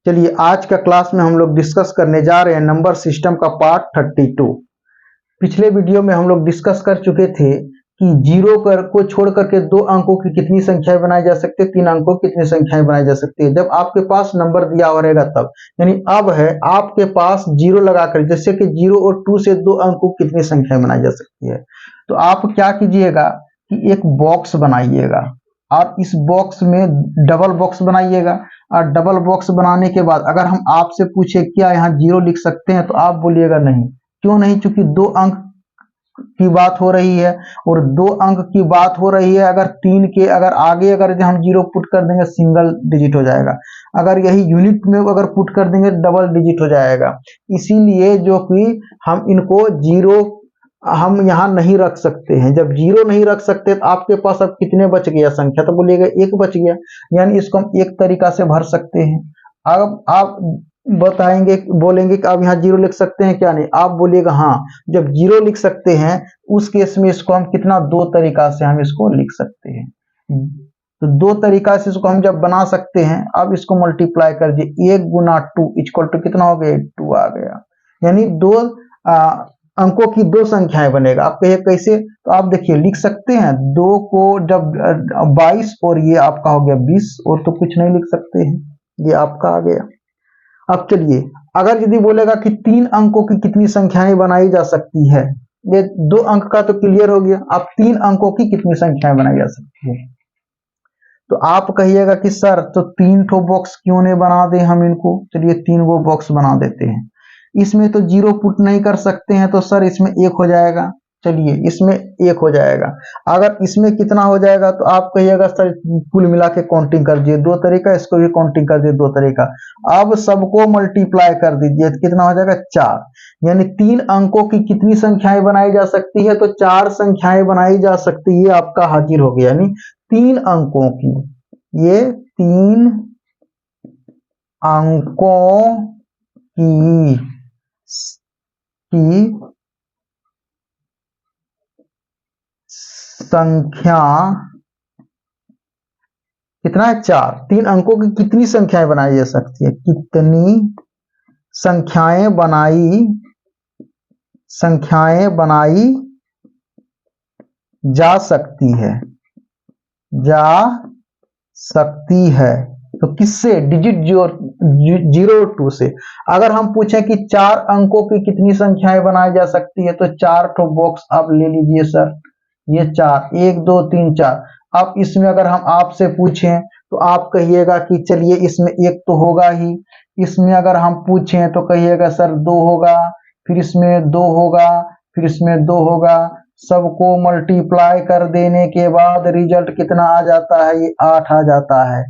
चलिए आज का क्लास में हम लोग डिस्कस करने जा रहे हैं नंबर सिस्टम का पार्ट 32। पिछले वीडियो में हम लोग डिस्कस कर चुके थे कि जीरो को छोड़ करके दो अंकों की कितनी संख्याएं बनाई जा सकती है, तीन अंकों की कितनी संख्याएं बनाई जा सकती है जब आपके पास नंबर दिया हुआ रहेगा तब। यानी अब है आपके पास जीरो लगाकर, जैसे कि 0 और 2 से दो अंकों की कितनी संख्याएं बनाई जा सकती है। तो आप क्या कीजिएगा कि एक बॉक्स बनाइएगा और इस बॉक्स में डबल बॉक्स बनाइएगा। और डबल बॉक्स बनाने के बाद अगर हम आपसे पूछे क्या यहाँ जीरो लिख सकते हैं तो आप बोलिएगा नहीं। क्यों नहीं? क्योंकि दो अंक की बात हो रही है और दो अंक की बात हो रही है। अगर तीन के अगर आगे अगर हम जीरो पुट कर देंगे सिंगल डिजिट हो जाएगा, अगर यही यूनिट में अगर पुट कर देंगे डबल डिजिट हो जाएगा। इसीलिए जो कि हम इनको जीरो हम यहाँ नहीं रख सकते हैं। जब जीरो नहीं रख सकते तो आपके पास अब कितने बच गया संख्या? तो बोलिएगा एक बच गया। यानी इसको हम एक तरीका से भर सकते हैं। अब आप बताएंगे, बोलेंगे कि आप यहाँ जीरो लिख सकते हैं क्या? नहीं, आप बोलिएगा हाँ। जब जीरो लिख सकते हैं उस केस में इसको हम कितना, दो तरीका से हम इसको लिख सकते हैं। तो दो तरीका से इसको हम जब बना सकते हैं। अब इसको मल्टीप्लाई कर दिए, 1 गुना 2 इक्वल टू कितना हो गया? 2 आ गया। यानी दो अंकों की दो संख्याएं बनेगा। आप कहिए कैसे? तो आप देखिए लिख सकते हैं दो को जब 22 और ये आपका हो गया 20 और तो कुछ नहीं लिख सकते हैं, ये आपका आ गया। अब चलिए अगर यदि बोलेगा कि तीन अंकों की कितनी संख्याएं बनाई जा सकती है, ये दो अंक का तो क्लियर हो गया। अब तीन अंकों की कितनी संख्याएं बनाई जा सकती है तो आप कहिएगा कि सर तो तीन ठो बॉक्स क्यों नहीं बना दे हम इनको। चलिए तीन गो बॉक्स बना देते हैं। इसमें तो जीरो पुट नहीं कर सकते हैं तो सर इसमें एक हो जाएगा। चलिए इसमें एक हो जाएगा। अगर इसमें कितना हो जाएगा तो आप कहिएगा सर कुल मिला के काउंटिंग कर दीजिए, दो तरीका, इसको भी काउंटिंग कर दीजिए, दो तरीका। अब सबको मल्टीप्लाई कर दीजिए तो कितना हो जाएगा? 4। यानी तीन अंकों की कितनी संख्याएं बनाई जा सकती है? तो 4 संख्याएं बनाई जा सकती है। आपका हाजिर हो गया। यानी तीन अंकों की, ये तीन अंकों की संख्या कितना है? 4। तीन अंकों की कितनी संख्याएं बनाई जा सकती है? कितनी संख्याएं बनाई जा सकती है तो किससे? डिजिट 0 2 से। अगर हम पूछें कि 4 अंकों की कितनी संख्याएं बनाई जा सकती है तो 4 ठो बॉक्स आप ले लीजिए सर। ये 4, 1 2 3 4। अब इसमें अगर हम आपसे पूछें तो आप कहिएगा कि चलिए इसमें एक तो होगा ही। इसमें अगर हम पूछें तो कहिएगा सर 2 होगा, फिर इसमें 2 होगा, फिर इसमें 2 होगा। सबको मल्टीप्लाई कर देने के बाद रिजल्ट कितना आ जाता है? ये 8 आ जाता है।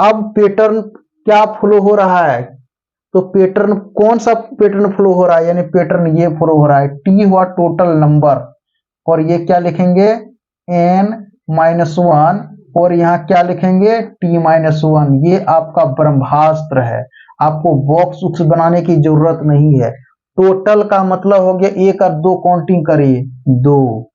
अब पैटर्न क्या फ्लो हो रहा है? तो पैटर्न कौन सा पैटर्न फ्लो हो रहा है? यानी पैटर्न ये फ्लो हो रहा है, टी हुआ टोटल नंबर और ये क्या लिखेंगे? n-1 और यहाँ क्या लिखेंगे? t-1। ये आपका ब्रह्मास्त्र है। आपको बॉक्स उक्स बनाने की जरूरत नहीं है। टोटल का मतलब हो गया एक और दो, काउंटिंग करिए 2।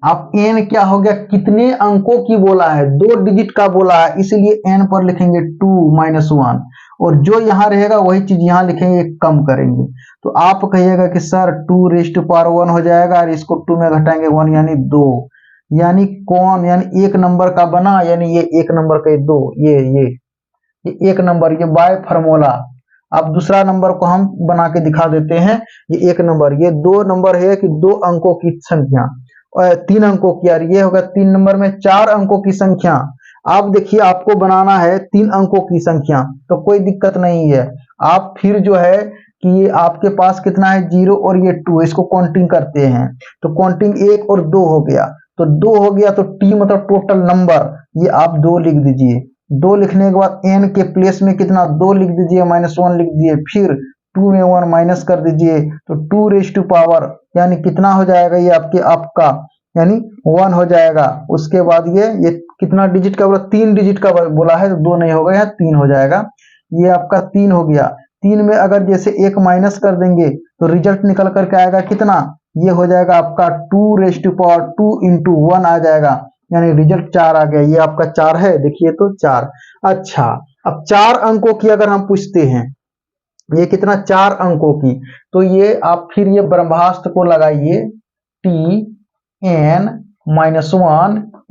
अब n क्या हो गया? कितने अंकों की बोला है? 2 डिजिट का बोला है, इसलिए n पर लिखेंगे 2-1 और जो यहाँ रहेगा वही चीज यहाँ लिखेंगे, कम करेंगे। तो आप कहिएगा कि सर 2⁻1 हो जाएगा और इसको 2 में घटाएंगे 1 यानी 2। यानी कौन? यानी एक नंबर का बना, यानी ये एक नंबर का 2, ये एक नंबर, ये बाय फार्मूला। अब दूसरा नंबर को हम बना के दिखा देते हैं। ये एक नंबर, ये 2 नंबर है कि 2 अंकों की संख्या और 3 अंकों की, यार ये होगा 3 नंबर में 4 अंकों की संख्या। आप देखिए आपको बनाना है 3 अंकों की संख्या तो कोई दिक्कत नहीं है। आप फिर जो है कि आपके पास कितना है? 0 और ये 2, इसको काउंटिंग करते हैं तो काउंटिंग 1 और 2 हो गया। तो 2 हो गया तो टी मतलब टोटल नंबर, ये आप 2 लिख दीजिए। 2 लिखने के बाद n के प्लेस में कितना? 2 लिख दीजिए, -1 लिख दीजिए, फिर 2 में 1 माइनस कर दीजिए तो 2 यानी कितना हो जाएगा? ये आपका यानी 1 हो जाएगा। उसके बाद ये कितना डिजिट का बोला? 3 डिजिट का बोला है तो 2 नहीं होगा, यहाँ 3 हो जाएगा। ये आपका 3 हो गया। 3 में अगर जैसे 1 माइनस कर देंगे तो रिजल्ट निकल करके आएगा कितना? ये हो जाएगा आपका 2 into 1 आ जाएगा, यानी रिजल्ट 4 आ गया। ये आपका 4 है, देखिए तो 4। अच्छा अब 4 अंकों की अगर हम पूछते हैं, ये कितना 4 अंकों की, तो ये आप फिर ये ब्रह्मास्त्र को लगाइए, Tn-1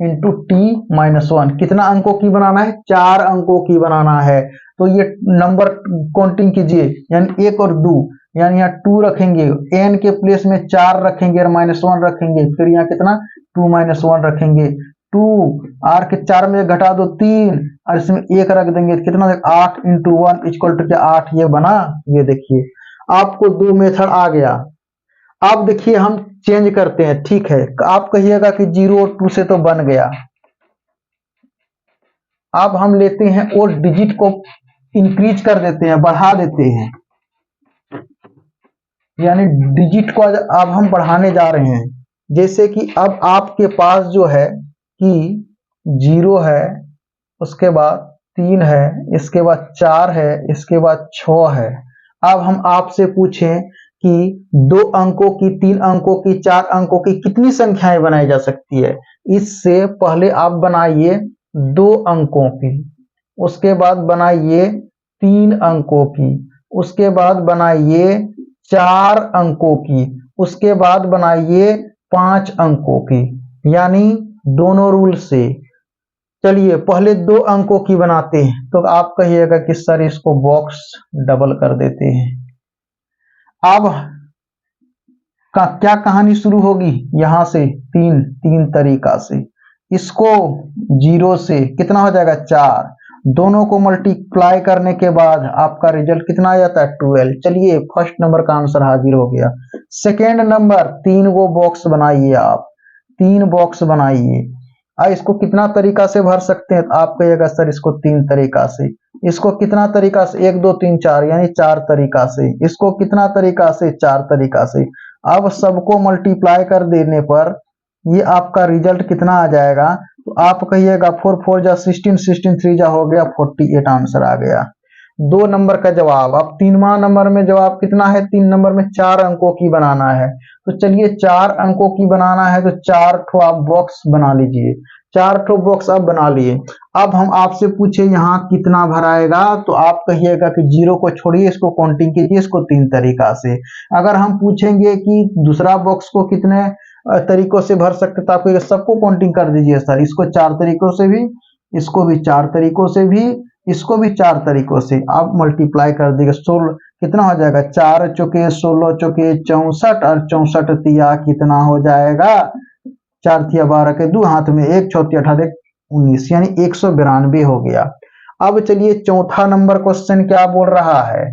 इंटू T-1, कितना अंकों की बनाना है, 4 अंकों की बनाना है। तो ये नंबर काउंटिंग कीजिए, यानी 1 और 2, यानी यहाँ 2 रखेंगे, n के प्लेस में 4 रखेंगे और -1 रखेंगे, फिर यहाँ कितना 2-1 रखेंगे, 2 r के 4 में घटा दो 3 और इसमें 1 रख देंगे, कितना 8 इंटू 1 इक्वल टू क्या 8, ये बना। ये देखिए आपको 2 मेथड आ गया। अब देखिए हम चेंज करते हैं, ठीक है, आप कहिएगा कि 0 और 2 से तो बन गया। अब हम लेते हैं और डिजिट को इंक्रीज कर देते हैं, बढ़ा देते हैं, यानी डिजिट को अब हम बढ़ाने जा रहे हैं। जैसे कि अब आपके पास जो है कि 0 है, उसके बाद 3 है, इसके बाद 4 है, इसके बाद 6 है। अब हम आपसे पूछें कि 2 अंकों की, 3 अंकों की, 4 अंकों की कितनी संख्याएं बनाई जा सकती है। इससे पहले आप बनाइए 2 अंकों की, उसके बाद बनाइए 3 अंकों की, उसके बाद बनाइए 4 अंकों की, उसके बाद बनाइए 5 अंकों की, यानी दोनों रूल से। चलिए पहले 2 अंकों की बनाते हैं, तो आप कहिएगा कि सर इसको बॉक्स डबल कर देते हैं। अब क्या कहानी शुरू होगी, यहां से तीन तरीका से। इसको 0 से कितना हो जाएगा 4, दोनों को मल्टीप्लाई करने के बाद आपका रिजल्ट कितना आ जाता है 12। चलिए फर्स्ट नंबर का आंसर हाजिर हो गया। सेकेंड नंबर 3 वो बॉक्स बनाइए, आप 3 बॉक्स बनाइए। इसको कितना तरीका से भर सकते हैं, आप कहिएगा सर इसको 3 तरीका से। इसको कितना तरीका से, 1 2 3 4, यानी 4 तरीका से। इसको कितना तरीका से, 4 तरीका से। अब सबको मल्टीप्लाई कर देने पर ये आपका रिजल्ट कितना आ जाएगा, तो आप कहिएगा 4 4 जा 16, 16 3 जा हो गया 48, आंसर आ गया 2 नंबर का जवाब। अब 3वां नंबर में जवाब कितना है, 3 नंबर में 4 अंकों की बनाना है। तो चलिए 4 अंकों की बनाना है, तो 4 ठो आप बॉक्स बना लीजिए, 4 ठो बॉक्स आप बना लिए। अब हम आपसे पूछे यहाँ कितना भराएगा, तो आप कहिएगा कि 0 को छोड़िए, इसको काउंटिंग कीजिए, इसको 3 तरीका से। अगर हम पूछेंगे कि दूसरा बॉक्स को कितने तरीकों से भर सकते, तो आप सबको काउंटिंग कर दीजिए सर, इसको 4 तरीकों से भी, इसको भी 4 तरीकों से भी, इसको भी 4 तरीकों से। आप मल्टीप्लाई कर दीजिए, 16 कितना हो जाएगा, 4 चौके 16 चौके 64, और 64 तिया कितना हो जाएगा, 4 तिया 12 के 2 हाथ में 1, 6 18 19, यानी 192 हो गया। अब चलिए चौथा नंबर क्वेश्चन क्या बोल रहा है,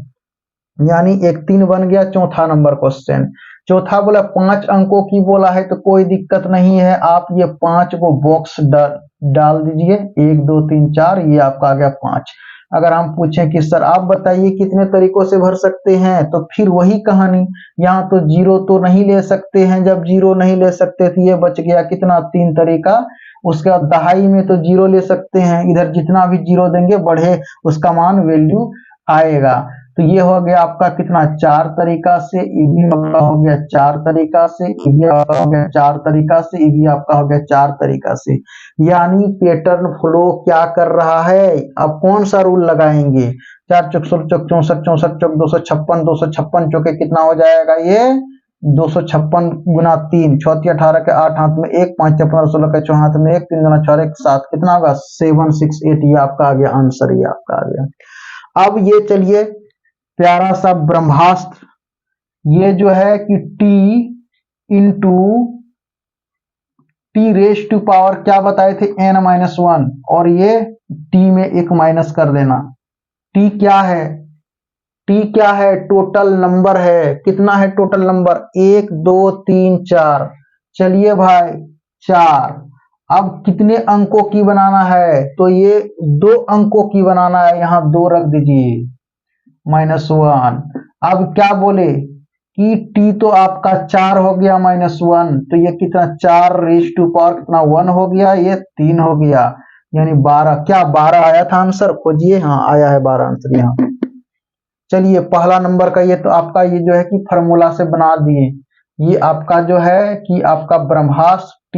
यानी 1 3 बन गया चौथा नंबर क्वेश्चन। चौथा बोला 5 अंकों की बोला है, तो कोई दिक्कत नहीं है, आप ये 5 को बॉक्स डाल दीजिए, 1 2 3 4, ये आपका आ गया 5। अगर हम पूछें कि सर आप बताइए कितने तरीकों से भर सकते हैं, तो फिर वही कहानी, यहाँ तो 0 तो नहीं ले सकते हैं, जब 0 नहीं ले सकते तो ये बच गया कितना 3 तरीका। उसके बाद दहाई में तो 0 ले सकते हैं, इधर जितना भी 0 देंगे बढ़े उसका मान वैल्यू आएगा। तो ये हो गया आपका कितना 4 तरीका से, ये भी आपका हो गया 4 तरीका से, ये भी आपका हो गया 4 तरीका से, ये भी आपका हो गया 4 तरीका से। यानी पैटर्न फ्लो क्या कर रहा है, अब कौन सा रूल लगाएंगे, 4 चौक 16 चौक 64 64 चौक 256, 256 चौके कितना हो जाएगा, ये 256 गुना 3, 6 18 के 8 हाथ में 1, 5 15 16 के 4 हाथ में 1, 3 गुना 4 7, कितना होगा 768, ये आपका आ गया आंसर, ये आपका आ गया। अब ये चलिए प्यारा सा ब्रह्मास्त्र, ये जो है कि t into T raise to power क्या बताए थे n-1, और ये t में एक माइनस कर देना। t क्या है, t क्या है, टोटल नंबर है, कितना है टोटल नंबर 1 2 3 4। चलिए भाई 4। अब कितने अंकों की बनाना है, तो ये 2 अंकों की बनाना है, यहां 2 रख दीजिए -1। अब क्या बोले कि t तो आपका 4 हो गया -1, तो ये कितना 4 रेज टू पावर कितना 1 हो गया, ये 3 हो गया, यानी 12। क्या 12 आया था आंसर, खोजिए, हाँ आया है 12 आंसर यहाँ। चलिए पहला नंबर का ये तो आपका ये जो है कि फॉर्मूला से बना दिए। ये आपका जो है कि आपका ब्रह्मास्त्र t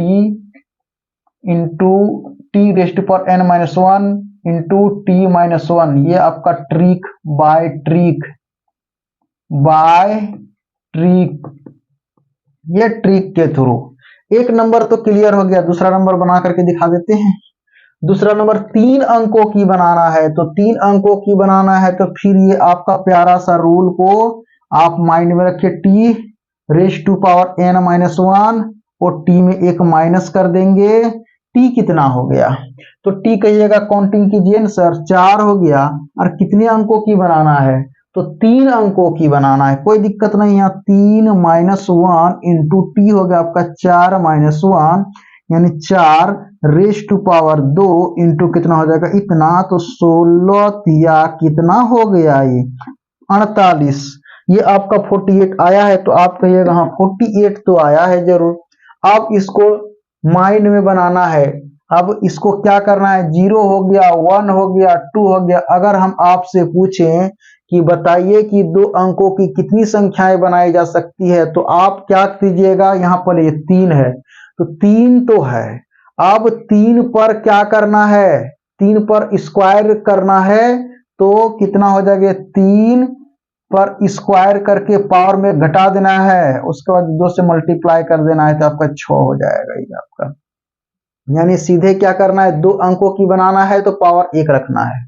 इंटू टी रेस्ट पर n minus one into T minus one, ये आपका ट्रिक बाय ट्रिक ये ट्रिक के थ्रू। एक नंबर तो क्लियर हो गया, दूसरा नंबर बना करके दिखा देते हैं। दूसरा नंबर 3 अंकों की बनाना है, तो 3 अंकों की बनाना है तो फिर ये आपका प्यारा सा रूल को आप माइंड में रखिए, T raise to power n minus one और टी में एक माइनस कर देंगे। टी कितना हो गया, तो टी कहिएगा काउंटिंग कीजिए ना सर, 4 हो गया। और कितने अंकों की बनाना है, तो 3 अंकों की बनाना है, कोई दिक्कत नहीं है। 3 माइनस वन इंटू टी हो गया आपका 4 माइनस वन, यानी 4 रेज टू पावर 2 इंटू कितना हो जाएगा इतना, तो 16 तिया कितना हो गया ये 48। ये आपका 48 आया है, तो आप कहिएगा हाँ 48 तो आया है जरूर। अब इसको माइंड में बनाना है। अब इसको क्या करना है, 0 हो गया, 1 हो गया, 2 हो गया। अगर हम आपसे पूछें कि बताइए कि 2 अंकों की कितनी संख्याएं बनाई जा सकती है, तो आप क्या कीजिएगा, यहाँ पर ये 3 है, तो 3 तो है। अब 3 पर क्या करना है, 3 पर स्क्वायर करना है, तो कितना हो जाएगा, 3 पर स्क्वायर करके पावर में घटा देना है, उसके बाद 2 से मल्टीप्लाई कर देना है, तो आपका 6 हो जाएगा ये आपका। यानी सीधे क्या करना है, 2 अंकों की बनाना है तो पावर 1 रखना है,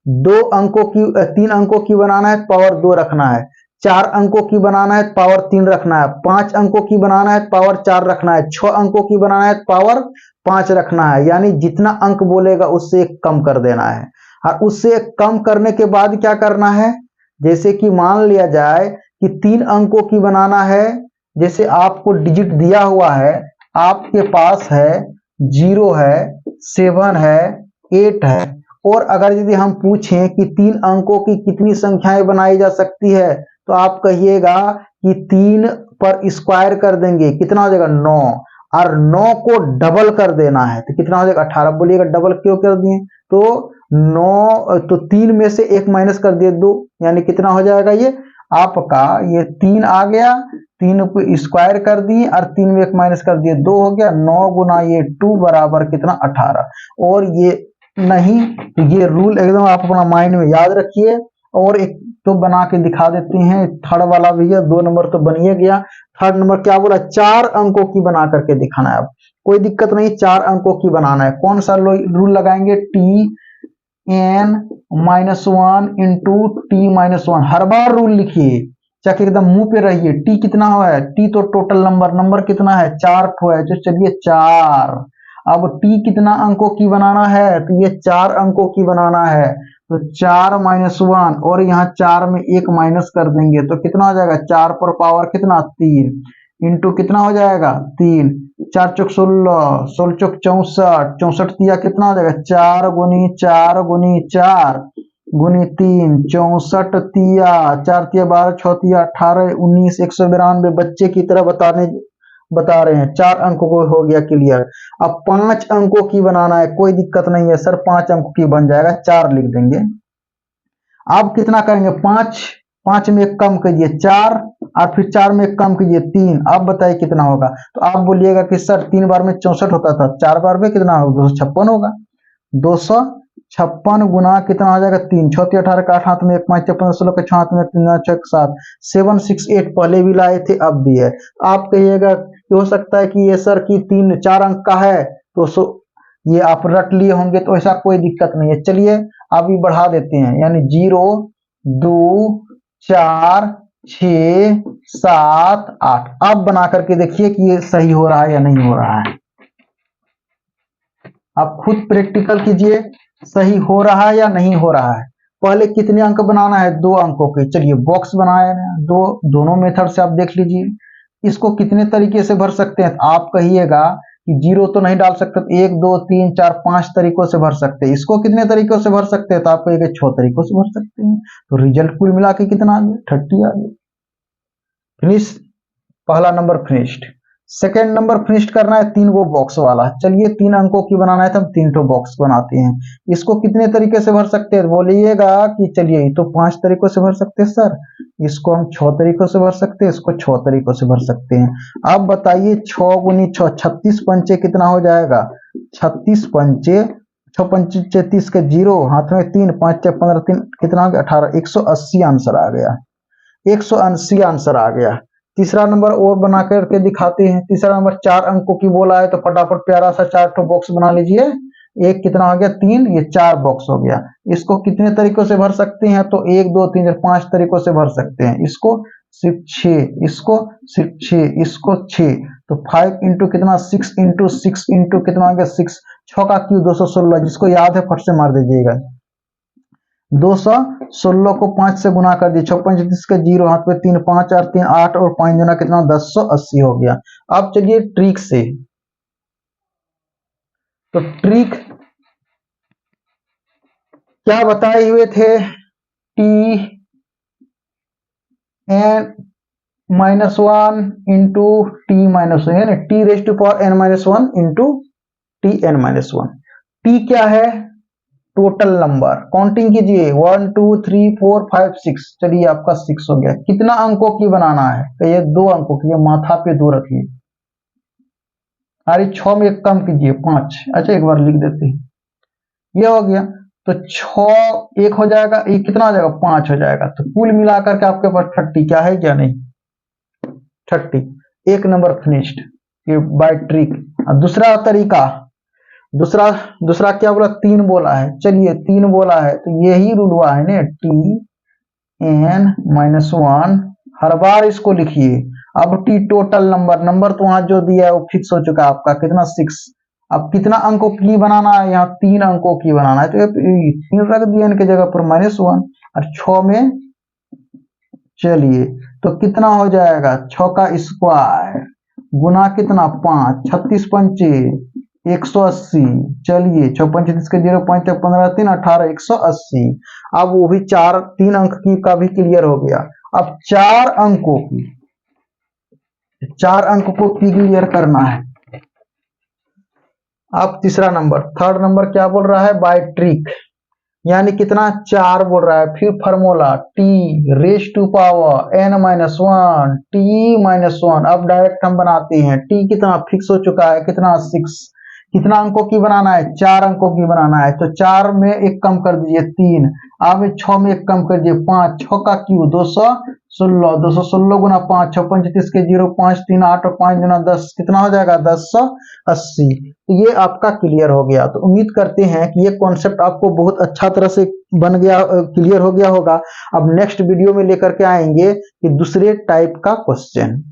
2 अंकों की 3 अंकों की बनाना है पावर 2 रखना है, 4 अंकों की बनाना है पावर 3 रखना है, 5 अंकों की बनाना है पावर 4 रखना है, 6 अंकों की बनाना है पावर 5 रखना है। यानी जितना अंक बोलेगा उससे एक कम कर देना है। और उससे एक कम करने के बाद क्या करना है, जैसे कि मान लिया जाए कि 3 अंकों की बनाना है, जैसे आपको डिजिट दिया हुआ है, आपके पास है 0 है, 7 है, 8 है, और अगर यदि हम पूछें कि 3 अंकों की कितनी संख्याएं बनाई जा सकती है, तो आप कहिएगा कि 3 पर स्क्वायर कर देंगे, कितना हो जाएगा 9, और 9 को डबल कर देना है, तो कितना हो जाएगा 18। बोलिएगा डबल क्यों कर दिए, तो 9 तो 3 में से 1 माइनस कर दिए 2, यानी कितना हो जाएगा ये आपका, ये 3 आ गया, 3 को स्क्वायर कर दिए और 3 में 1 माइनस कर दिए 2 हो गया, 9 गुना ये 2 बराबर कितना 18। और ये नहीं, तो ये रूल एकदम आप अपना माइंड में याद रखिए। और एक तो बना के दिखा देते हैं, थर्ड वाला भी है, 2 नंबर तो बनिए गया। थर्ड नंबर क्या बोला, 4 अंकों की बना करके दिखाना है। अब कोई दिक्कत नहीं, 4 अंकों की बनाना है। कौन सा रूल लगाएंगे, T N minus one into T minus one, हर बार रूल लिखिए, चाहे एकदम मुंह पे रहिए। टी कितना है, टी तो टोटल नंबर कितना है 4 ठो है, तो चलिए 4। अब टी कितना अंकों की बनाना है, तो ये 4 अंकों की बनाना है, तो 4 माइनस वन, और यहाँ 4 में 1 माइनस कर देंगे, तो कितना हो जाएगा 4 पर पावर कितना 3 इंटू कितना हो जाएगा 3, 4 चौक 16, 16 चौक 64, 64 तिया कितना हो जाएगा 4 गुनी 4 गुनी 4 गुनी 3, 64 तिया 4 तिया 12, 6 तिया 18, 19, 192। बच्चे की तरह बता रहे हैं। 4 अंकों को हो गया क्लियर। अब 5 अंकों की बनाना है, कोई दिक्कत नहीं है सर, 5 अंकों की बन जाएगा, 4 लिख देंगे। अब कितना करेंगे, 5 में 1 कम कीजिए 4, और फिर 4 में 1 कम कीजिए 3। अब बताइए कितना होगा, तो आप बोलिएगा कि सर 3 बार में 64 होता था, 4 बार में कितना होगा 256 होगा। 256 गुना कितना हो जाएगा 3, 6 18 का 8 हाथ में 1 5 56 16 के 6 हाथ में 3 6 7 7 6 8 पहले भी लाए थे, अब भी है। आप कहिएगा कि हो सकता है कि ये सर की 3 4 अंक का है, तो ये आप रट लिए होंगे, तो ऐसा कोई दिक्कत नहीं है। चलिए अभी बढ़ा देते हैं, यानी 0 2 4 6 7 8। अब बना करके देखिए कि ये सही हो रहा है या नहीं हो रहा है। आप खुद प्रैक्टिकल कीजिए, सही हो रहा है या नहीं हो रहा है। पहले कितने अंक बनाना है, 2 अंकों के। चलिए बॉक्स बनाया है, दोनों मेथड से आप देख लीजिए। इसको कितने तरीके से भर सकते हैं, आप कहिएगा कि 0 तो नहीं डाल सकते, 1 2 3 4 5 तरीकों से भर सकते हैं। इसको कितने तरीकों से भर सकते हैं, तो आप कहिएगा 6 तरीकों से भर सकते हैं। तो रिजल्ट कुल मिला के कितना आ गया 30 आ गया। फिनिश, पहला number finished. Second number finish करना है 3 वो बॉक्स वाला। चलिए 3 अंकों की बनाना है तो हम 3 ठो बॉक्स बनाते हैं। इसको कितने तरीके से भर सकते हैं बोलिएगा कि चलिए ये तो 5 तरीकों से भर सकते हैं सर, इसको हम 6 तरीकों से भर सकते हैं, इसको 6 तरीकों से भर सकते हैं। अब बताइए 6 गुनी 6 36 पंचे कितना हो जाएगा? 36 पंचे 6 पंचे 34 के 0 हाथ में 3 5 6 15 3 कितना हो गया 18 180 आंसर आ गया। 180 आंसर आ गया। तीसरा नंबर और बना करके दिखाते हैं। तीसरा नंबर 4 अंकों की बोला है तो फटाफट प्यारा सा 4 ठो बॉक्स बना लीजिए। एक कितना हो गया 3, ये 4 बॉक्स हो गया। इसको कितने तरीकों से भर सकते हैं तो 1 2 3 4 5 तरीकों से भर सकते हैं। इसको सिर्फ 6, इसको सिर्फ 6, इसको 6, तो 5 इंटू कितना 6 इंटू 6 इंटू कितना हो गया 6, 6 का क्यू 216, जिसको याद है फट से मार दीजिएगा। 216 को 5 से गुना कर दिए, 6 5 30 के 0 हाथ में 3 5 4 3 8 और 5 जना कितना 1080 हो गया। अब चलिए ट्रिक से, तो ट्रिक क्या बताए हुए थे? T N minus 1 into T minus one, यानी T raise to power N minus 1 into T N minus 1। T क्या है? Total number. काउंटिंग कीजिए 1 2 3 4 5 6, चलिए आपका 6 हो गया। कितना अंकों की बनाना है? तो ये 2 अंकों की, माथा पे 2 रखिए। अरे 6 में एक कम कीजिए 5, अच्छा एक बार लिख देते हैं, ये हो गया। तो 6 एक हो जाएगा, ये कितना हो जाएगा 5 हो जाएगा। तो कुल मिलाकर के आपके पास 30 क्या है क्या नहीं? 30। एक नंबर फिनिश्ड, ये बाय ट्रिक। दूसरा तरीका, दूसरा क्या बोला? 3 बोला है। चलिए 3 बोला है तो यही रूल हुआ है ना, टी एन माइनस 1, हर बार इसको लिखिए। अब टी टोटल नंबर तो वहां जो दिया है वो फिक्स हो चुका है आपका, कितना 6। अब कितना अंकों की बनाना है? यहाँ 3 अंकों की बनाना है, तो 3 रख दिया इनके जगह पर -1 और 6 में, चलिए तो कितना हो जाएगा 6 का स्क्वायर गुना कितना 5, 36 पंचे 180, चलिए 6 पंचे 30 के 0 5 15 3 18 180। अब वो भी 3 अंक की का भी क्लियर हो गया। अब 4 अंकों की, 4 अंक को क्लियर करना है। अब तीसरा नंबर, थर्ड नंबर क्या बोल रहा है? बाय ट्रिक, यानी कितना 4 बोल रहा है। फिर formula T raise to power N minus 1 T minus 1। अब डायरेक्ट हम बनाते हैं। टी कितना फिक्स हो चुका है, कितना 6। कितना अंकों की बनाना है? 4 अंकों की बनाना है। तो 4 में एक कम कर दीजिए 3, अब 6 में एक कम कर दीजिए 5, 6 का क्यू 216, 216 गुना 5, 6 5 30 के 0 5 3 8 और 5 गुना 10 कितना हो जाएगा 1080। तो ये आपका क्लियर हो गया। तो उम्मीद करते हैं कि ये कॉन्सेप्ट आपको बहुत अच्छा तरह से बन गया, क्लियर हो गया होगा। अब नेक्स्ट वीडियो में लेकर के आएंगे कि दूसरे टाइप का क्वेश्चन।